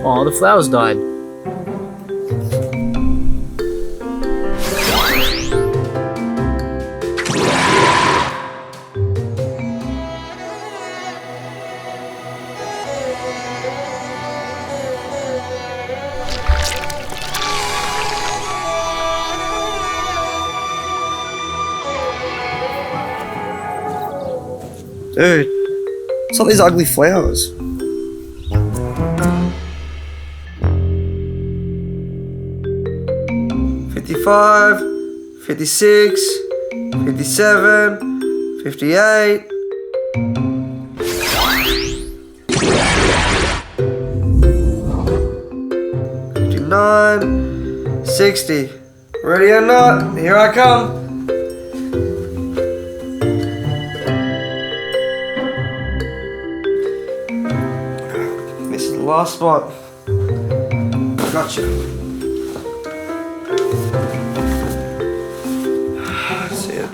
Oh, the flowers died. Dude, what's all these ugly flowers? $55, $56, $57, $58. $59, $60. Ready or not, here I come. This is the last spot. Gotcha. That's it.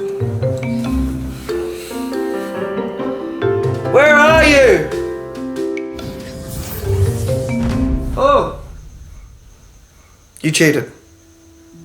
Where are you? Oh. You cheated.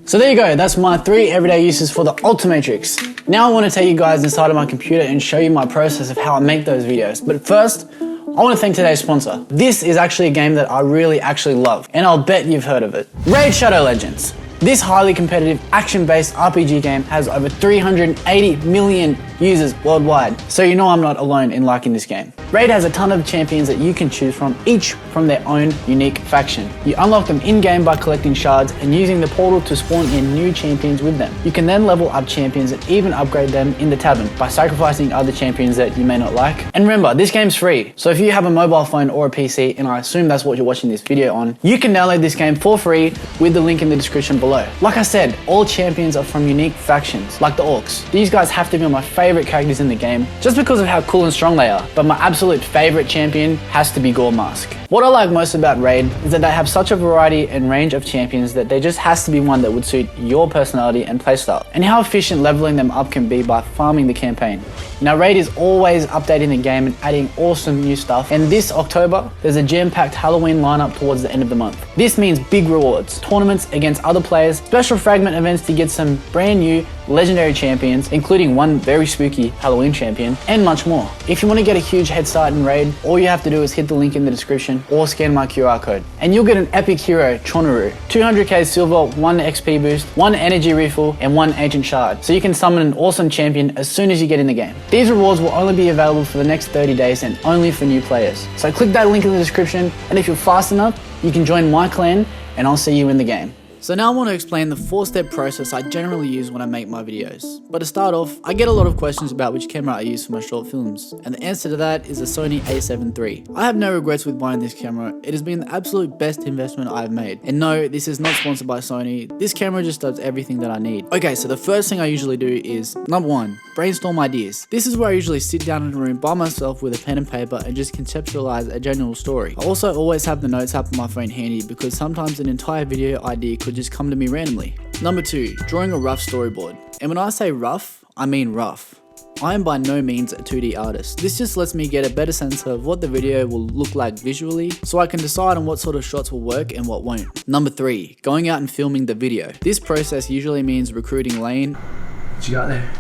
So there you go, that's my 3 everyday uses for the Ultimatrix. Now I want to take you guys inside of my computer and show you my process of how I make those videos. But first, I want to thank today's sponsor. This is actually a game that I really love, and I'll bet you've heard of it. Raid Shadow Legends. This highly competitive, action-based RPG game has over 380 million users worldwide, so you know I'm not alone in liking this game. Raid has a ton of champions that you can choose from, each from their own unique faction. You unlock them in-game by collecting shards and using the portal to spawn in new champions with them. You can then level up champions and even upgrade them in the tavern by sacrificing other champions that you may not like. And remember, this game's free, so if you have a mobile phone or a PC, and I assume that's what you're watching this video on, you can download this game for free with the link in the description below. Like I said, all champions are from unique factions, like the Orcs. These guys have to be my favorite characters in the game, just because of how cool and strong they are, but my absolute favorite champion has to be Gore Mask. What I like most about Raid is that they have such a variety and range of champions that there just has to be one that would suit your personality and playstyle, and how efficient leveling them up can be by farming the campaign. Now Raid is always updating the game and adding awesome new stuff, and this October there's a jam-packed Halloween lineup towards the end of the month. This means big rewards, tournaments against other players, special fragment events to get some brand new legendary champions, including one very spooky Halloween champion, and much more. If you want to get a huge head start in Raid, all you have to do is hit the link in the description or scan my QR code, and you'll get an epic hero, Chonaru, 200k silver, 1 XP boost, 1 energy refill, and 1 ancient shard, so you can summon an awesome champion as soon as you get in the game. These rewards will only be available for the next 30 days and only for new players. So click that link in the description, and if you're fast enough, you can join my clan, and I'll see you in the game. So now I want to explain the 4-step process I generally use when I make my videos. But to start off, I get a lot of questions about which camera I use for my short films, and the answer to that is a Sony a7 III. I have no regrets with buying this camera. It has been the absolute best investment I've made. And no, this is not sponsored by Sony. This camera just does everything that I need. Okay, so the first thing I usually do is, number 1, brainstorm ideas. This is where I usually sit down in a room by myself with a pen and paper and just conceptualize a general story. I also always have the notes app on my phone handy because sometimes an entire video idea could just come to me randomly. Number 2, drawing a rough storyboard. And when I say rough, I mean rough. I am by no means a 2D artist. This just lets me get a better sense of what the video will look like visually, so I can decide on what sort of shots will work and what won't. Number 3, going out and filming the video. This process usually means recruiting Lane. What you got there?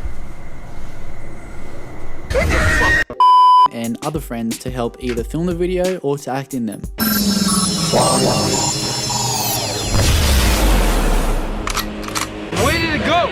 And other friends to help either film the video or to act in them. Way to go!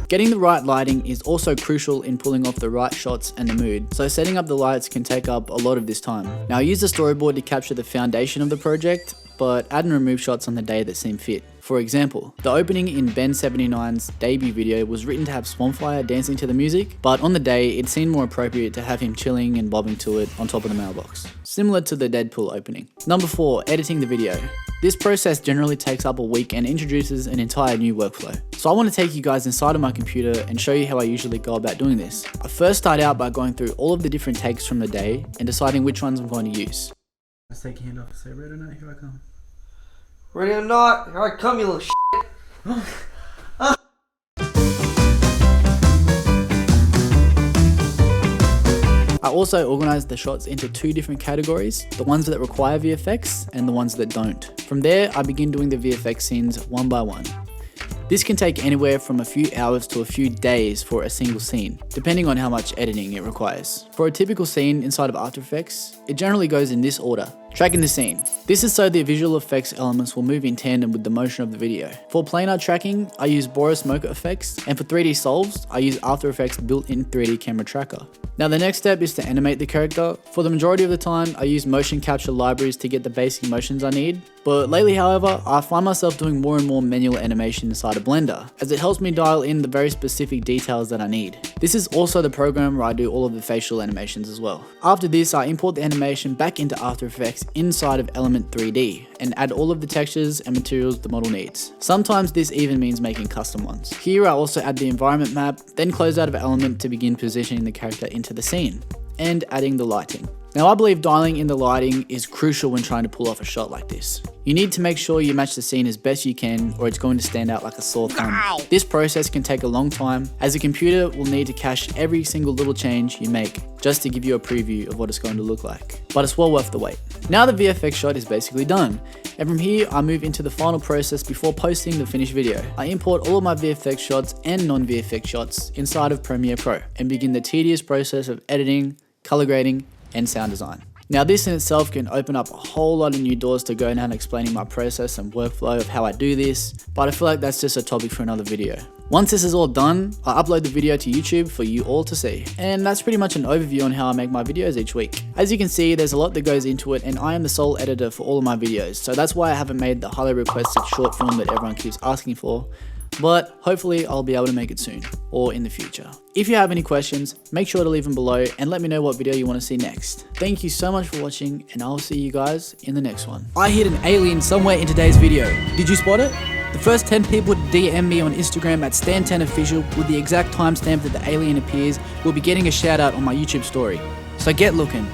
Getting the right lighting is also crucial in pulling off the right shots and the mood, so setting up the lights can take up a lot of this time. Now I use the storyboard to capture the foundation of the project, but add and remove shots on the day that seem fit. For example, the opening in Ben79's debut video was written to have Swampfire dancing to the music, but on the day it seemed more appropriate to have him chilling and bobbing to it on top of the mailbox, similar to the Deadpool opening. Number 4, editing the video. This process generally takes up a week and introduces an entire new workflow. So I want to take you guys inside of my computer and show you how I usually go about doing this. I first start out by going through all of the different takes from the day and deciding which ones I'm going to use. Let's take your hand off and say, ready or not, here I come. Ready or not, here I come, you little shit. I also organized the shots into 2 different categories, the ones that require VFX and the ones that don't. From there, I begin doing the VFX scenes one by one. This can take anywhere from a few hours to a few days for a single scene, depending on how much editing it requires. For a typical scene inside of After Effects, it generally goes in this order. Tracking the scene. This is so the visual effects elements will move in tandem with the motion of the video. For planar tracking, I use Boris Mocha effects, and for 3D solves, I use After Effects built-in 3D camera tracker. Now the next step is to animate the character. For the majority of the time, I use motion capture libraries to get the basic motions I need, but lately however, I find myself doing more and more manual animation inside of Blender, as it helps me dial in the very specific details that I need. This is also the program where I do all of the facial animations as well. After this, I import the animation back into After Effects inside of Element 3D and add all of the textures and materials the model needs. Sometimes this even means making custom ones. Here I also add the environment map, then close out of Element to begin positioning the character into the scene, and adding the lighting. Now I believe dialing in the lighting is crucial when trying to pull off a shot like this. You need to make sure you match the scene as best you can or it's going to stand out like a sore thumb. This process can take a long time as the computer will need to cache every single little change you make just to give you a preview of what it's going to look like. But it's well worth the wait. Now the VFX shot is basically done, and from here I move into the final process before posting the finished video. I import all of my VFX shots and non-VFX shots inside of Premiere Pro and begin the tedious process of editing, color grading, and sound design. Now this in itself can open up a whole lot of new doors to go down explaining my process and workflow of how I do this, but I feel like that's just a topic for another video. Once this is all done, I upload the video to YouTube for you all to see. And that's pretty much an overview on how I make my videos each week. As you can see, there's a lot that goes into it and I am the sole editor for all of my videos, so that's why I haven't made the highly requested short film that everyone keeps asking for. But hopefully I'll be able to make it soon, or in the future. If you have any questions, make sure to leave them below and let me know what video you want to see next. Thank you so much for watching, and I'll see you guys in the next one. I hid an alien somewhere in today's video. Did you spot it? The first 10 people to DM me on Instagram at Stan10Official with the exact timestamp that the alien appears will be getting a shout out on my YouTube story. So get looking.